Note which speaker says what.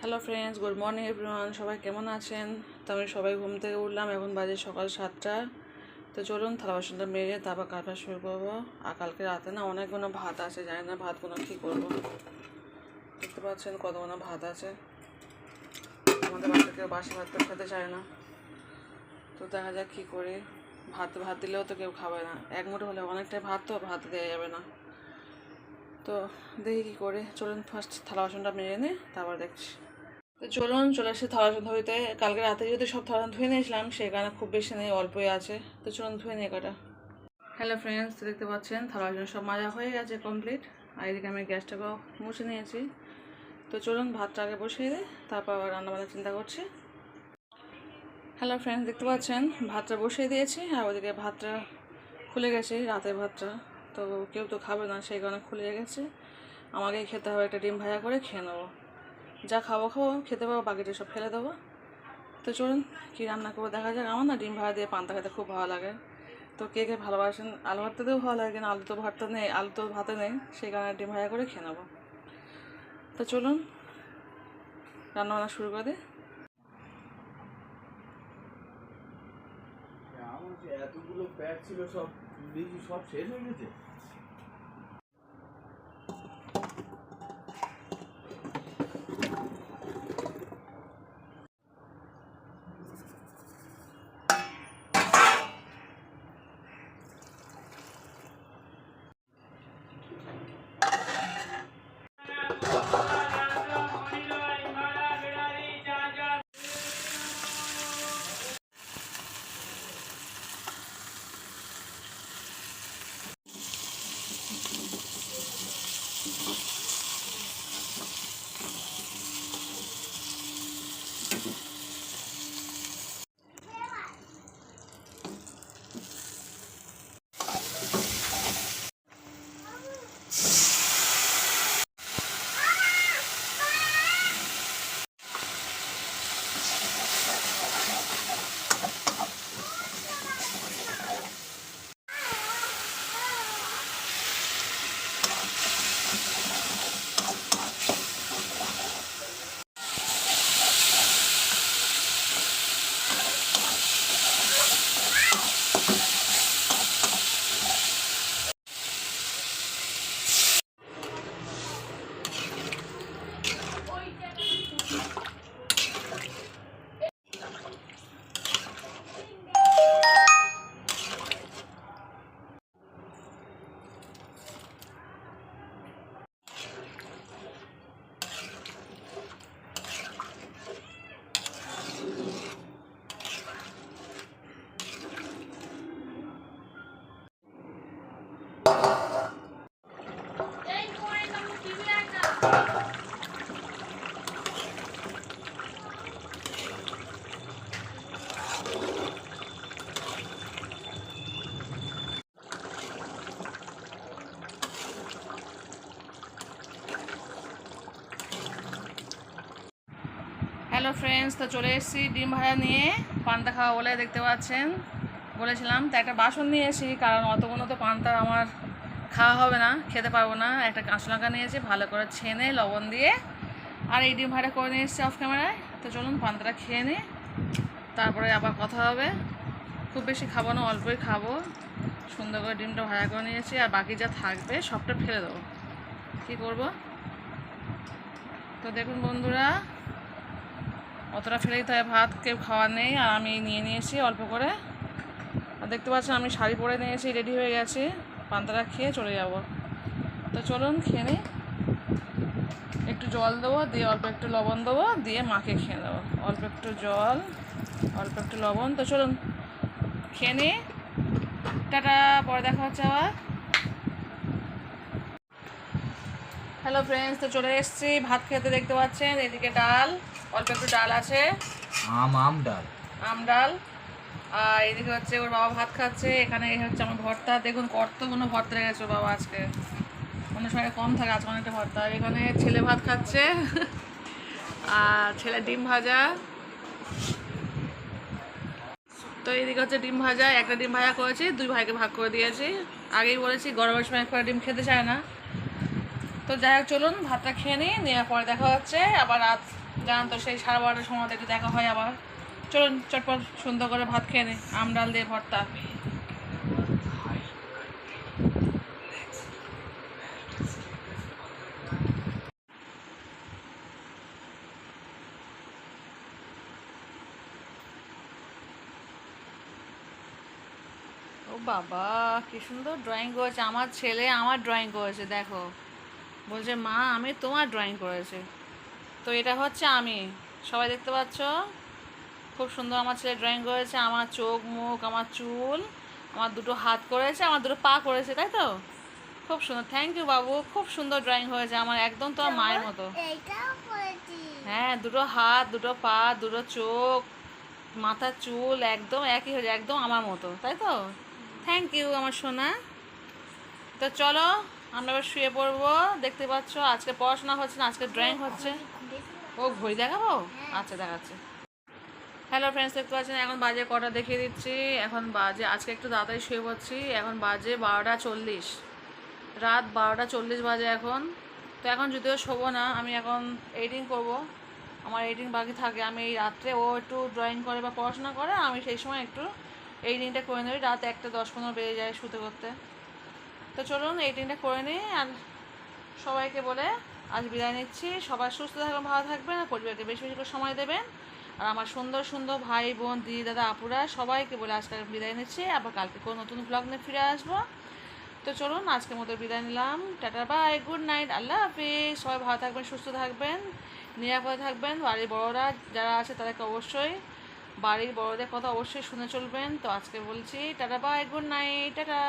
Speaker 1: Hello friends, good morning everyone. সবাই কেমন আছেন? তো আমি সবাই ঘুম থেকে উঠলাম, এখন বাজে সকাল 7টা। তো চলুন থালা বাসনটা মেরে তারপর কাটা শুরু করবো। আর কালকে রাতে না অনেকগুলো ভাত আছে, জানি না ভাতগুলো কী করবো। দেখতে পাচ্ছেন কতগুলো ভাত আছে। আমাদের বাচ্চা কেউ বাসি ভাত তো খেতে চায় না, তো দেখা যাক কী করে। ভাত দিলেও তো কেউ খাবে না, এক মুঠো হলে অনেকটাই ভাত, তো ভাত দেওয়া যাবে না। তো দেখি কী করে। চলুন ফার্স্ট থালা বাসনটা মেরে নিই, তারপর দেখছি। তো চলুন চলে আসি থালা বাসন ধুইতে। কালকে রাতে যেহেতু সব থালা ধুয়ে নিয়েছিলাম, সেই কারণে খুব বেশি নেই, অল্পই আছে। তো চলুন ধুয়ে নিয়ে কাটা। হ্যালো ফ্রেন্ডস, তো দেখতে পাচ্ছেন থালা বাসন সব মাজা হয়ে গেছে কমপ্লিট। আর এদিকে আমি গ্যাসটাকেও মুছে নিয়েছি। তো চলুন ভাতটা আগে বসিয়ে দিই, তারপর আবার রান্নাবান্নার চিন্তা করছি। হ্যালো ফ্রেন্ডস, দেখতে পাচ্ছেন ভাতটা বসিয়ে দিয়েছি। আর ওদিকে ভাতটা খুলে গেছে, রাতের ভাতটা। তো কেউ তো খাবে না, সেই কারণে খুলে গেছে। আমাকেই খেতে হবে, একটা ডিম ভাজা করে খেয়ে নেবো। যা খাবো খেতে পাবো, বাকিটা সব ফেলে দেবো। তো চলুন কী রান্না করবো দেখা যাক। আমার না ডিম ভাজা দিয়ে পান্তা খেতে খুব ভালো লাগে। তো কে কে ভালোবাসেন? আলু ভর্তাতেও ভালো লাগে, কিন্তু আলু তো ভর্তা নেই, আলু তো ভাতে নেই, সেই কারণে ডিম ভাজা করে খেয়ে নেবো। তো চলুন রান্নাবান্না শুরু করে দিই।
Speaker 2: এতগুলো প্যাক ছিল, সব সব শেষ হয়ে গেছে।
Speaker 1: হ্যালো ফ্রেন্ডস, তো চলে এসেছি ডিম ভাজা নিয়ে পান্তা খাওয়া বলে। দেখতে পাচ্ছেন বলেছিলাম, তো একটা বাসন নিয়ে এসেছি, কারণ অতগুলো তো পান্তা আমার খাওয়া হবে না, খেতে পারবো না। একটা কাঁচা লঙ্কা নিয়েছি, ভালো করে ছেনে লবণ দিয়ে, আর এই ডিম ভাজা করে নিয়ে এসেছি অফ ক্যামেরায়। তো চলুন পান্তাটা খেয়ে নিই, তারপরে আবার কথা হবে। খুব বেশি খাবো না, অল্পই খাবো। সুন্দর করে ডিমটা ভাজা করে নিয়েছি, আর বাকি যা থাকবে সবটা ফেলে দেবো। কী করবো? তো দেখুন বন্ধুরা, অতটা ফেলেই তো ভাত কেউ খাওয়ার নেই, আর আমি নিয়ে নিয়েছি অল্প করে। আর দেখতে পাচ্ছেন আমি শাড়ি পরে নিয়েছি, রেডি হয়ে গেছি, পান্তাটা খেয়ে চলে যাব। তো চলুন খেয়ে নিই। একটু জল দেবো, দিয়ে অল্প একটু লবণ দেবো, দিয়ে মাকে খেয়ে দেবো। অল্প একটু জল, অল্প একটু লবণ। তো চলুন খেয়ে নিই, টাটা, পরে দেখা হচ্ছে আবার। হ্যালো ফ্রেন্ডস, তো চলে এসেছি ভাত খেতে। দেখতে পাচ্ছেন এদিকে ডাল, অল্প একটু ডাল আছে,
Speaker 2: আম
Speaker 1: ডাল। আর এদিকে হচ্ছে ওর বাবা ভাত খাচ্ছে। এখানে এই হচ্ছে আমার ভর্তা। দেখুন কতগুলো ভর্তা লেগেছে ওর বাবা আজকে, অন্য সময় কম থাকে, আজকে অনেকটা ভর্তা। এখানে ছেলে ভাত খাচ্ছে, আর ছেলে ডিম ভাজা। তো এইদিকে হচ্ছে ডিম ভাজা, একটা ডিম ভাজা করেছি, দুই ভাইকে ভাগ করে দিয়েছি। আগেই বলেছি গরমের সময় করে ডিম খেতে চায় না। তো যাই হোক চলুন ভাতটা খেয়ে নিই, নেওয়ার পরে দেখা হচ্ছে আবার রাত জানান তো সেই 12:30টার সময় একটু দেখা হয় আবার। চলুন চটপট সুন্দর করে ভাত খেয়ে নে, আম ডাল দিয়ে ভর্তা। ও বাবা, কি সুন্দর ড্রয়িং করেছে আমার ছেলে, আমার ড্রয়িং করেছে দেখো। বলছে মা আমি তোমার ড্রয়িং করেছি। তো এটা হচ্ছে আমি, সবাই দেখতে পাচ্ছ। খুব সুন্দর আমার ছেলে ড্রয়িং করেছে, আমার চোখ মুখ, আমার চুল, আমার দুটো হাত করেছে, আমার দুটো পা করেছে, তাই তো? খুব সুন্দর, থ্যাংক ইউ বাবু, খুব সুন্দর ড্রয়িং হয়েছে আমার, একদম তোমার মায়ের মতো। হ্যাঁ, দুটো হাত, দুটো পা, দুটো চোখ, মাথার চুল একদম একই হয়েছে, একদম আমার মতো, তাই তো? থ্যাংক ইউ আমার সোনা। তো চলো আমরা এবার শুয়ে পড়বো। দেখতে পাচ্ছ আজকে পড়াশোনা হচ্ছে না, আজকে ড্রয়িং হচ্ছে। ও ঘড়ি দেখাবো? আচ্ছা দেখাচ্ছে। হ্যালো ফ্রেন্ডস, দেখতে পাচ্ছেন এখন বাজে কটা দেখিয়ে দিচ্ছি। এখন বাজে, আজকে একটু তাড়াতাড়ি শুয়ে পড়ছি, এখন বাজে 12:40, রাত 12:40 বাজে এখন। তো এখন যদিও শোবো না, আমি এখন এডিটিং করব, আমার এডিটিং বাকি থাকে। আমি এই রাত্রে, ও একটু ড্রয়িং করে বা পড়াশোনা করে, আমি সেই সময় একটু এডিটিংটা করে নেই। রাত 1:10-15 বেজে যায় শুতে করতে। তো চলুন এডিটিংটা করে নিই, আর সবাইকে বলে আজ বিদায় নিচ্ছি। সবাই সুস্থ থাকবেন, ভালো থাকবেন, আর পরিবারকে বেশি বেশি করে সময় দেবেন। আর আমার সুন্দর সুন্দর ভাই বোন দিদি দাদা আপুরা সবাইকে বলে আজকে বিদায় নিচ্ছি। আবার কালকে কোনো নতুন ব্লগ নিয়ে ফিরে আসবো। তো চলুন আজকের মতো বিদায় নিলাম, টাটা বাই, গুড নাইট, আল্লাহ হাফিজ। সবাই ভালো থাকবেন, সুস্থ থাকবেন, নিরাপদে থাকবেন। বাড়ির বড়রা যারা আছে তাদেরকে অবশ্যই, বাড়ির বড়দের কথা অবশ্যই শুনে চলবেন। তো আজকে বলছি tata bye, good night, tata.